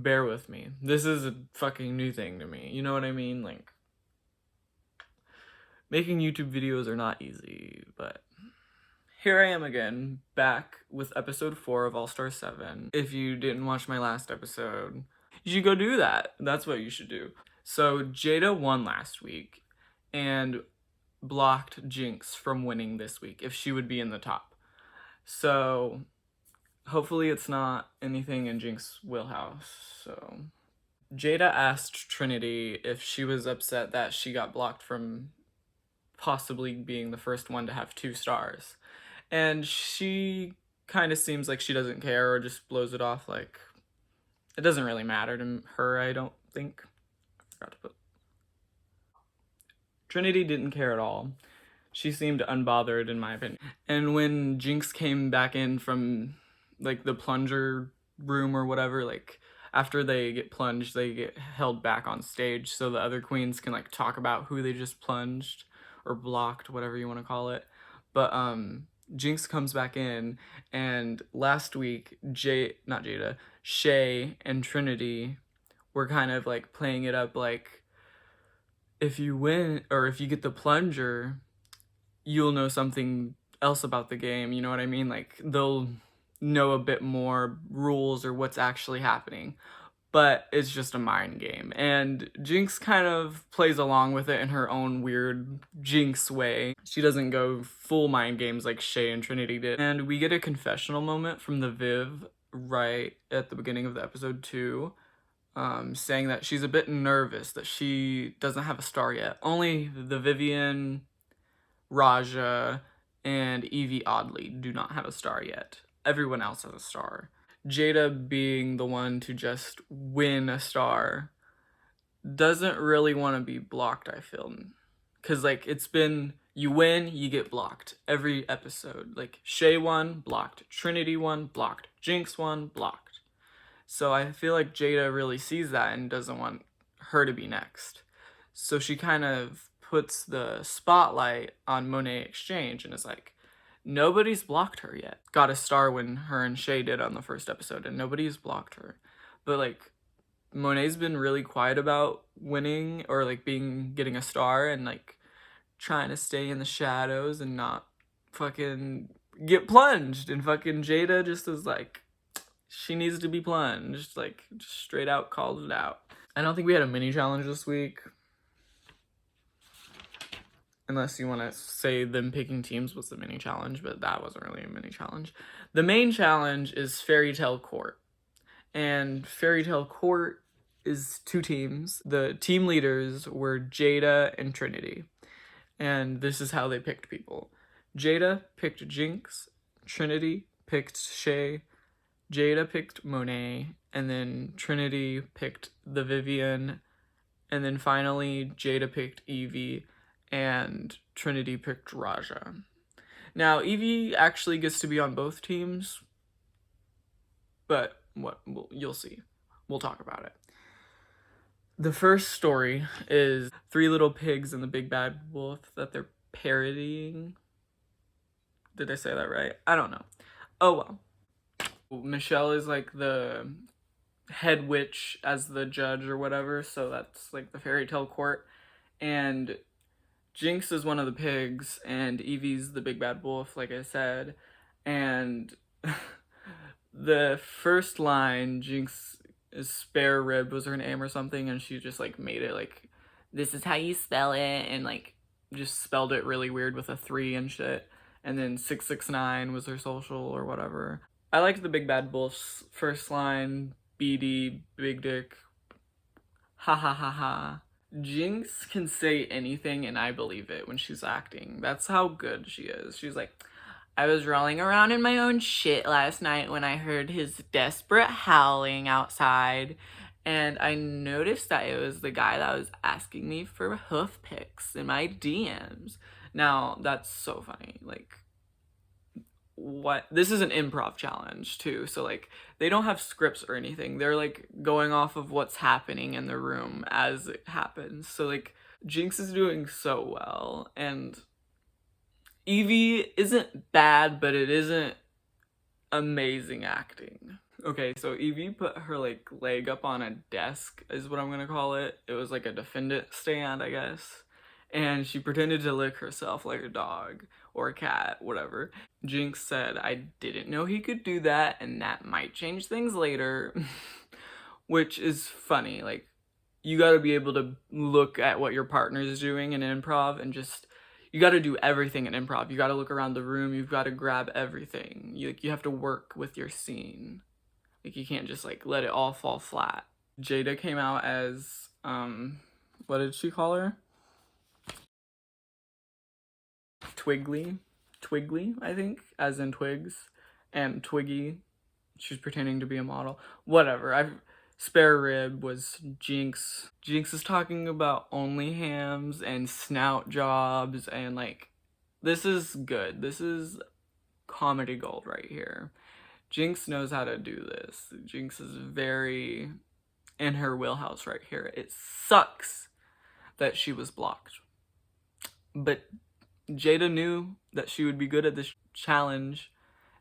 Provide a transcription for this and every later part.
bear with me. This is a fucking new thing to me. You know what I mean? Like, making YouTube videos are not easy, but here I am again, back with episode 4 of All-Star 7. If you didn't watch my last episode, you should go do that. That's what you should do. So Jada won last week and blocked Jinx from winning this week if she would be in the top. So hopefully it's not anything in Jinx's wheelhouse. So Jada asked Trinity if she was upset that she got blocked from possibly being the first one to have 2 stars. And she kind of seems like she doesn't care or just blows it off like it doesn't really matter to her, I don't think. I forgot to put. Trinity didn't care at all. She seemed unbothered in my opinion. And when Jinx came back in from like the plunger room or whatever, like after they get plunged, they get held back on stage so the other queens can like talk about who they just plunged or blocked, whatever you want to call it. But Jinx comes back in, and last week Shay and Trinity were kind of like playing it up like, if you win or if you get the plunger, you'll know something else about the game, you know what I mean? Like, they'll know a bit more rules or what's actually happening. But it's just a mind game. And Jinx kind of plays along with it in her own weird Jinx way. She doesn't go full mind games like Shay and Trinity did. And we get a confessional moment from the Viv right at the beginning of the episode 2. Saying that she's a bit nervous that she doesn't have a star yet. Only the Vivian, Raja, and Evie Oddly do not have a star yet. Everyone else has a star. Jada, being the one to just win a star, doesn't really want to be blocked, I feel. Because, like, it's been, you win, you get blocked every episode. Like, Shay won, blocked. Trinity won, blocked. Jinx won, blocked. So I feel like Jada really sees that and doesn't want her to be next. So she kind of puts the spotlight on Monet Exchange and is like, nobody's blocked her yet. Got a star when her and Shay did on the first episode, and nobody's blocked her. But, like, Monet's been really quiet about winning or, like, getting a star and, like, trying to stay in the shadows and not fucking get plunged. And fucking Jada just is like, she needs to be plunged. Like, just straight out called it out. I don't think we had a mini challenge this week. Unless you want to say them picking teams was the mini challenge, but that wasn't really a mini challenge. The main challenge is Fairytale Court. And Fairytale Court is 2 teams. The team leaders were Jada and Trinity. And this is how they picked people. Jada picked Jinx, Trinity picked Shay, Jada picked Monet, and then Trinity picked the Vivian, and then finally Jada picked Evie, and Trinity picked Raja. Now, Evie actually gets to be on both teams, but you'll see. We'll talk about it. The first story is 3 Little Pigs and the Big Bad Wolf that they're parodying. Did I say that right? I don't know. Oh well. Michelle is like the head witch as the judge or whatever, so that's like the Fairytale Court. And Jinx is one of the pigs, and Evie's the big bad wolf, like I said. And the first line, Jinx is spare rib was her name or something, and she just like made it like, this is how you spell it, and like just spelled it really weird with a 3 and shit. And then 669 was her social or whatever. I liked the big bad wolf's first line, BD, big dick, ha ha ha ha. Jinx can say anything and I believe it when she's acting. That's how good she is. She's like, I was rolling around in my own shit last night when I heard his desperate howling outside, and I noticed that it was the guy that was asking me for hoof pics in my DMs. Now, that's so funny. Like, what? This is an improv challenge, too. So, like, they don't have scripts or anything. They're, like, going off of what's happening in the room as it happens. So, like, Jinx is doing so well. And Evie isn't bad, but it isn't amazing acting. Okay, so Evie put her like leg up on a desk, is what I'm gonna call it. It was like a defendant stand, I guess. And she pretended to lick herself like a dog or a cat, whatever. Jinx said, I didn't know he could do that, and that might change things later. Which is funny. Like, you gotta be able to look at what your partner is doing in improv and just, you gotta do everything in improv. You gotta look around the room, you've gotta grab everything. You have to work with your scene. Like, you can't just like let it all fall flat. Jada came out as what did she call her? Twiggly, I think, as in twigs, and Twiggy. She's pretending to be a model. Whatever. Spare rib was Jinx. Jinx is talking about only hams and snout jobs, and like, this is good. This is comedy gold right here. Jinx knows how to do this. Jinx is very in her wheelhouse right here. It sucks that she was blocked. But Jada knew that she would be good at this challenge,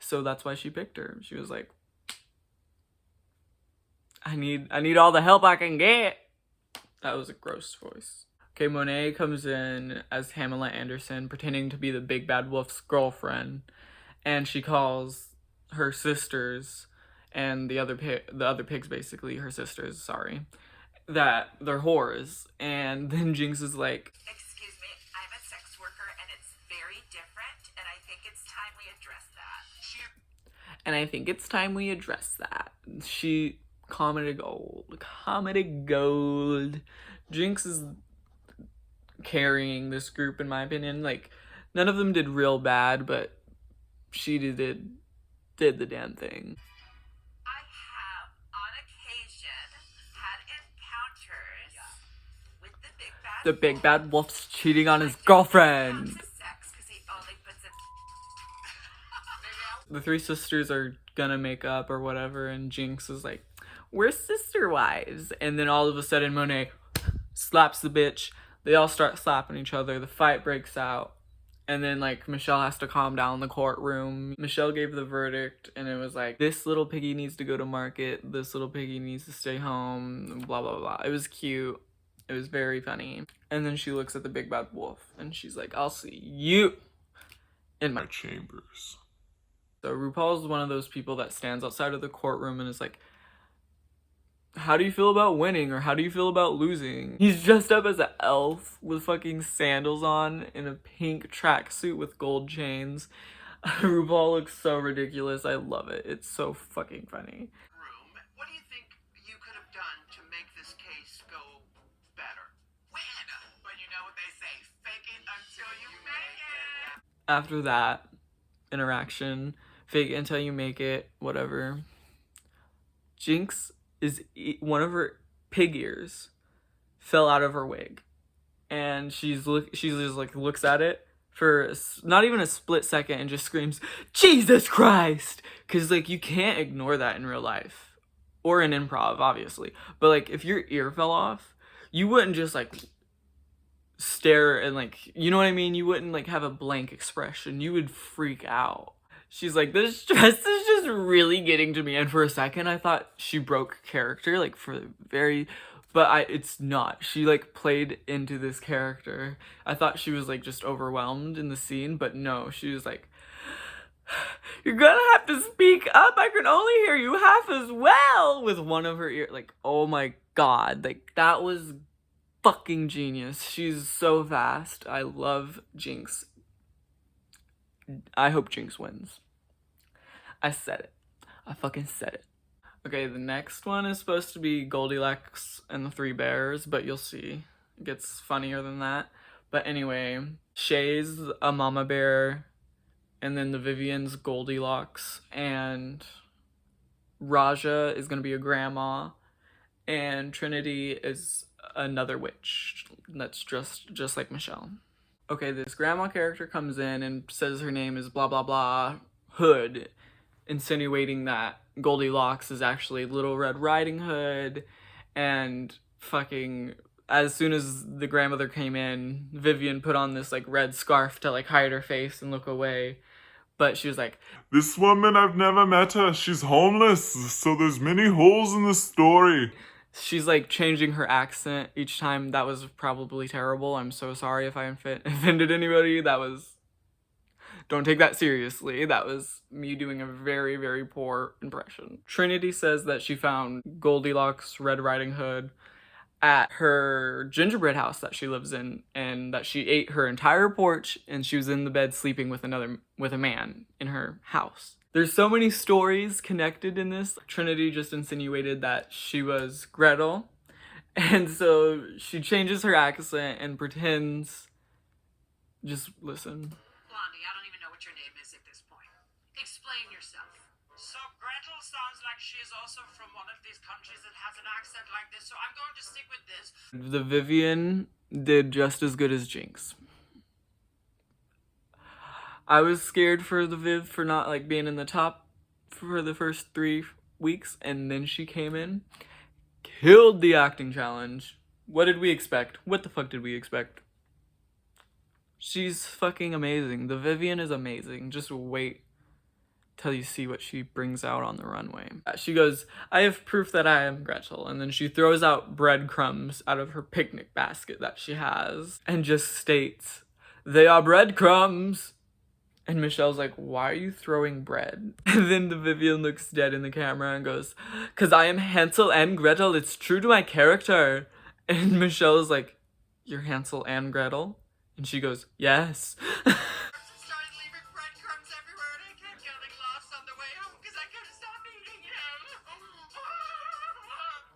so that's why she picked her. She was like, I need all the help I can get. That was a gross voice. Okay, Monet comes in as Pamela Anderson, pretending to be the big bad wolf's girlfriend, and she calls her sisters and the other pigs, basically her sisters, sorry, that they're whores. And then Jinx is like, excuse me, I'm a sex worker and it's very different, and I think it's time we address that. She comedy gold. Jinx is carrying this group, in my opinion. Like, none of them did real bad, but she did the damn thing. I have, on occasion, had encounters with the big bad wolf's cheating on his girlfriend. The three sisters are gonna make up or whatever, and Jinx is like, we're sister wives. And then all of a sudden Monet slaps the bitch. They all start slapping each other. The fight breaks out. And then like Michelle has to calm down in the courtroom. Michelle gave the verdict, and it was like, this little piggy needs to go to market. This little piggy needs to stay home. Blah, blah, blah. It was cute. It was very funny. And then she looks at the big bad wolf, and she's like, I'll see you in my chambers. So RuPaul's one of those people that stands outside of the courtroom and is like, how do you feel about winning, or how do you feel about losing? He's dressed up as an elf with fucking sandals on in a pink tracksuit with gold chains. RuPaul looks so ridiculous. I love it. It's so fucking funny. What do you think you could have done to make this case go better? Win! But you know what they say, fake it until you make it! After that interaction, fake it until you make it, whatever, Jinx is one of her pig ears fell out of her wig, and she's just like looks at it for not even a split second and just screams, Jesus Christ! Because like, you can't ignore that in real life or in improv, obviously, but like, if your ear fell off, you wouldn't just like stare and like, you know what I mean, you wouldn't like have a blank expression. You would freak out. She's like, this dress is just really getting to me. And for a second, I thought she broke character, like but it's not. She like played into this character. I thought she was like just overwhelmed in the scene, but no, she was like, you're gonna have to speak up. I can only hear you half as well, with one of her ears. Like, oh my God, like that was fucking genius. She's so fast. I love Jinx. I hope Jinx wins. I said it. I fucking said it. Okay, the next one is supposed to be Goldilocks and the Three Bears, but you'll see. It gets funnier than that. But anyway, Shay's a mama bear, and then the Vivian's Goldilocks, and Raja is gonna be a grandma, and Trinity is another witch that's just like Michelle. Okay, this grandma character comes in and says her name is blah blah blah Hood, insinuating that Goldilocks is actually Little Red Riding Hood. And fucking, as soon as the grandmother came in, Vivian put on this like red scarf to like hide her face and look away. But she was like, "This woman, I've never met her. She's homeless, so there's many holes in the story." she's like changing her accent each time. That was probably terrible. I'm so sorry if I offended anybody. Don't take that seriously. That was me doing a very, very poor impression. Trinity says that she found Goldilocks, Red Riding Hood, at her gingerbread house that she lives in, and that she ate her entire porch and she was in the bed sleeping with a man in her house. There's so many stories connected in this. Trinity just insinuated that she was Gretel, and so she changes her accent and pretends. Just listen. Blondie, I don't even know what your name is at this point. Explain yourself. So Gretel sounds like she's also from one of these countries that has an accent like this, so I'm going to stick with this. The Vivian did just as good as Jinx. I was scared for the Viv for not like being in the top for the first 3 weeks, and then she came in, killed the acting challenge. What did we expect? What the fuck did we expect? She's fucking amazing. The Vivian is amazing. Just wait till you see what she brings out on the runway. She goes, "I have proof that I am Gretel," and then she throws out breadcrumbs out of her picnic basket that she has and just states, "They are breadcrumbs." And Michelle's like, "Why are you throwing bread?" And then the Vivian looks dead in the camera and goes, "'Cause I am Hansel and Gretel, it's true to my character." And Michelle's like, "You're Hansel and Gretel?" And she goes, "Yes." Started leaving breadcrumbs everywhere and I kept getting lost on the way home because I couldn't stop eating them.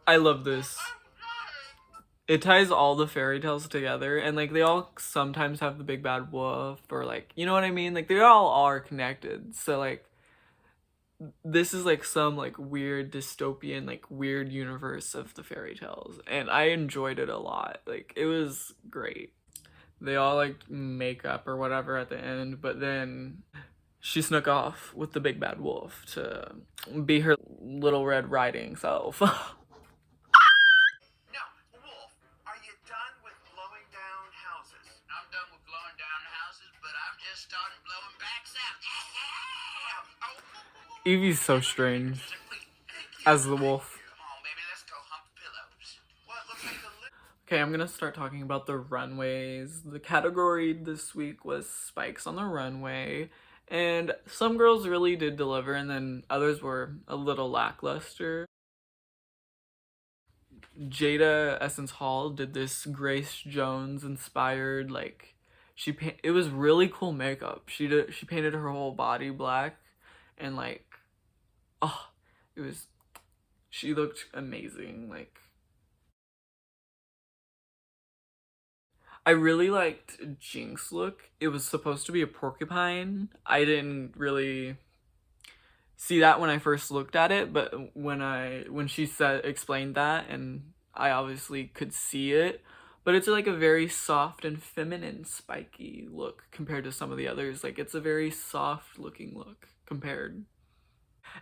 I love this. It ties all the fairy tales together, and like they all sometimes have the big bad wolf, or like, you know what I mean? Like they all are connected. So like this is like some like weird dystopian, like weird universe of the fairy tales, and I enjoyed it a lot. Like it was great. They all like make up or whatever at the end, but then she snuck off with the big bad wolf to be her little Red Riding self. No, Wolf, are you done with blowing down houses? I'm done with blowing down houses, but I've just started blowing backs out. Evie's so strange as the wolf. Come on, baby, let's go hump pillows. Well, it looks like the Okay, I'm gonna start talking about the runways. The category this week was spikes on the runway, and some girls really did deliver, and then others were a little lackluster. Jada Essence Hall did this Grace Jones inspired, like it was really cool makeup. She painted her whole body black, and like, oh, she looked amazing. Like, I really liked Jinx look. It was supposed to be a porcupine. I didn't really see that when I first looked at it, but when she explained that, and I obviously could see it, but it's like a very soft and feminine spiky look compared to some of the others. Like it's a very soft looking look compared.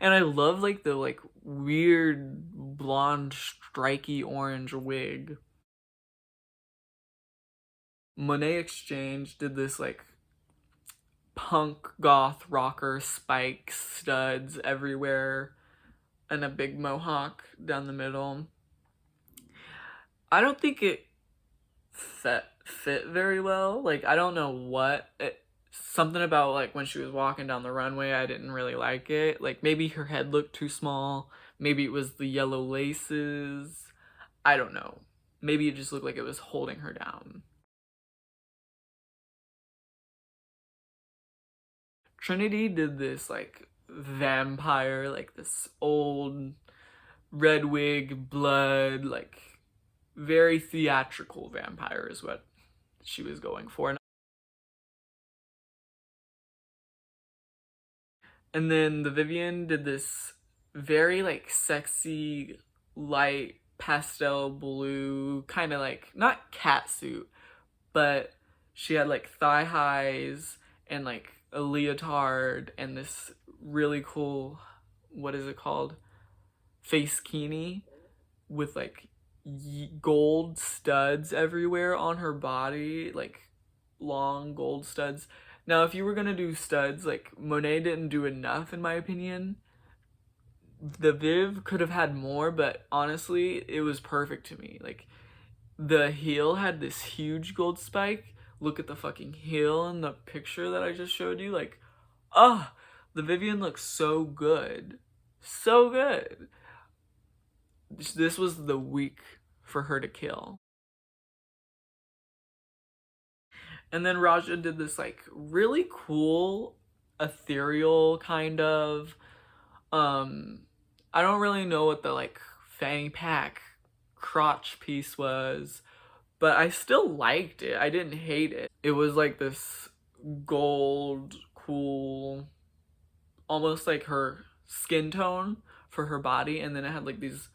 And I love like the like weird blonde striky orange wig. Monet Exchange did this like punk goth rocker spikes, studs everywhere, and a big mohawk down the middle. I don't think it fit very well. Like I don't know what something about like when she was walking down the runway, I didn't really like it. Like maybe her head looked too small, maybe it was the yellow laces, I don't know. Maybe it just looked like it was holding her down. Trinity did this like vampire, like this old red wig, blood, like very theatrical vampire is what she was going for. And then the Vivian did this very like sexy, light pastel blue, kind of like not catsuit, but she had like thigh highs and like a leotard and this really cool, what is it called? Face kini with like gold studs everywhere on her body, like long gold studs. Now, if you were gonna do studs, like, Monet didn't do enough, in my opinion. The Viv could have had more, but honestly, it was perfect to me. Like, the heel had this huge gold spike. Look at the fucking heel in the picture that I just showed you. Like, oh, the Vivian looks so good. So good. This was the week for her to kill. And then Raja did this like really cool ethereal kind of I don't really know what the like fanny pack crotch piece was, but I still liked it. I didn't hate it. It was like this gold cool, almost like her skin tone for her body, and then it had like these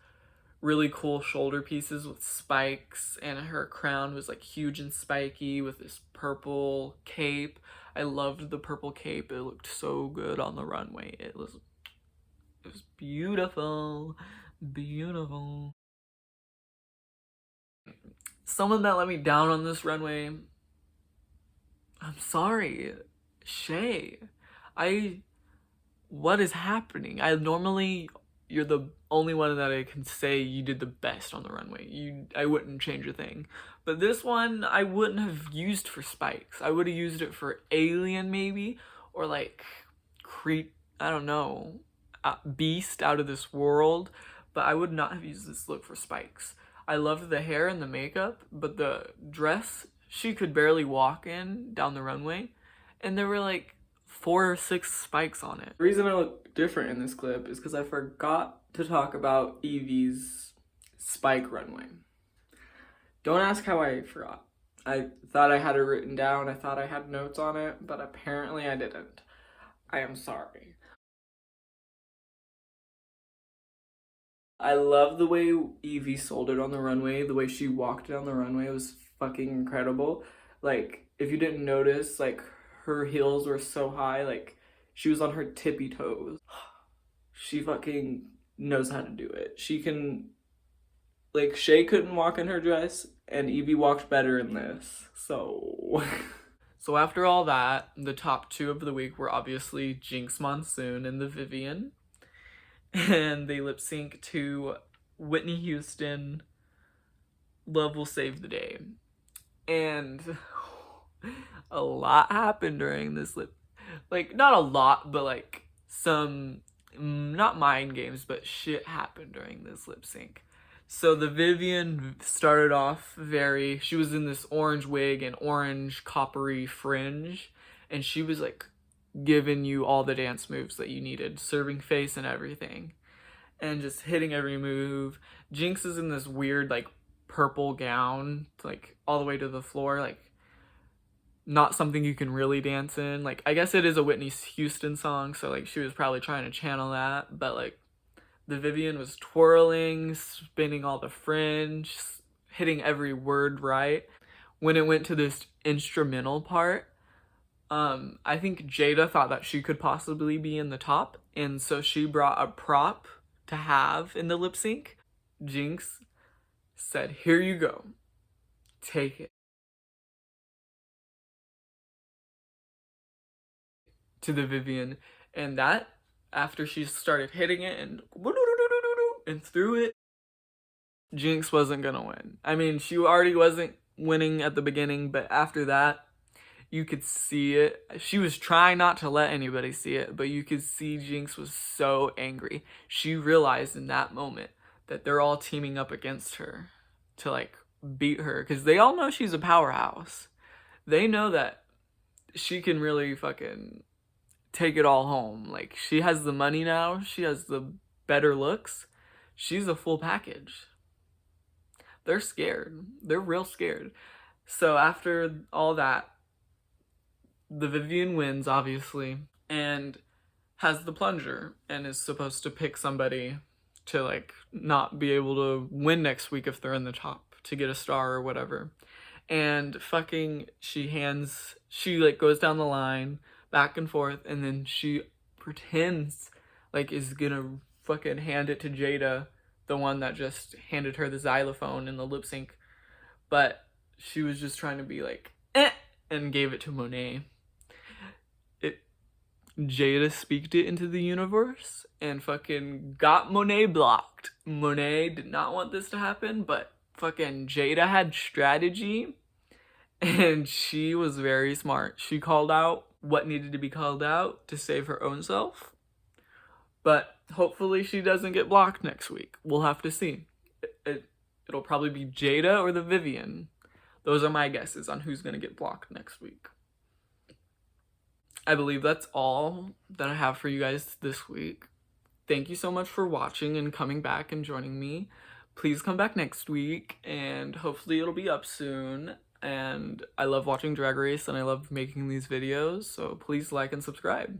really cool shoulder pieces with spikes, and her crown was like huge and spiky with this purple cape. I loved the purple cape. It looked so good on the runway. It was beautiful. Beautiful. Someone that let me down on this runway, I'm sorry, Shay. What is happening? You're the only one that I can say you did the best on the runway. I wouldn't change a thing. But this one, I wouldn't have used for spikes. I would have used it for alien maybe, or like I don't know, beast out of this world. But I would not have used this look for spikes. I loved the hair and the makeup, but the dress, she could barely walk in down the runway. And there were like 4 or 6 spikes on it. The reason I look different in this clip is because I forgot to talk about Evie's spike runway. Don't ask how I forgot. I thought I had it written down, I thought I had notes on it, but apparently I didn't. I am sorry. I love the way Evie sold it on the runway. The way she walked down the runway was fucking incredible. Like, if you didn't notice, like, her heels were so high, like, she was on her tippy toes. She fucking knows how to do it. She can, like, Shay couldn't walk in her dress, and Evie walked better in this, so... So after all that, the top 2 of the week were obviously Jinx Monsoon and the Vivian. And they lip sync to Whitney Houston, Love Will Save the Day. And a lot happened during this like, not a lot, but like some, not mind games, but shit happened during this lip sync. So the Vivian started off she was in this orange wig and orange coppery fringe, and she was like giving you all the dance moves that you needed, serving face and everything, and just hitting every move. Jinx is in this weird like purple gown, like all the way to the floor, like not something you can really dance in. Like, I guess it is a Whitney Houston song, so like she was probably trying to channel that, but like the Vivian was twirling, spinning all the fringe, hitting every word right. When it went to this instrumental part, I think Jada thought that she could possibly be in the top, and so she brought a prop to have in the lip sync. Jinx said, "Here you go. Take it." To the Vivian, and that, after she started hitting it and threw it, Jinx wasn't gonna win. I mean, she already wasn't winning at the beginning, but after that, you could see it. She was trying not to let anybody see it, but you could see Jinx was so angry. She realized in that moment that they're all teaming up against her to like beat her, because they all know she's a powerhouse. They know that she can really fucking take it all home. Like, she has the money now, she has the better looks, she's a full package. They're scared. They're real scared. So after all that, the Vivian wins, obviously, and has the plunger, and is supposed to pick somebody to like not be able to win next week if they're in the top, to get a star or whatever. And fucking she like goes down the line back and forth, and then she pretends like is gonna fucking hand it to Jada, the one that just handed her the xylophone in the lip sync, but she was just trying to be like and gave it to Monet. Jada speaked it into the universe and fucking got Monet blocked. Monet did not want this to happen, but fucking Jada had strategy and she was very smart. She called out what needed to be called out to save her own self. But hopefully she doesn't get blocked next week. We'll have to see. It'll probably be Jada or the Vivian. Those are my guesses on who's gonna get blocked next week. I believe that's all that I have for you guys this week. Thank you so much for watching and coming back and joining me. Please come back next week and hopefully it'll be up soon. And I love watching Drag Race and I love making these videos, so please like and subscribe.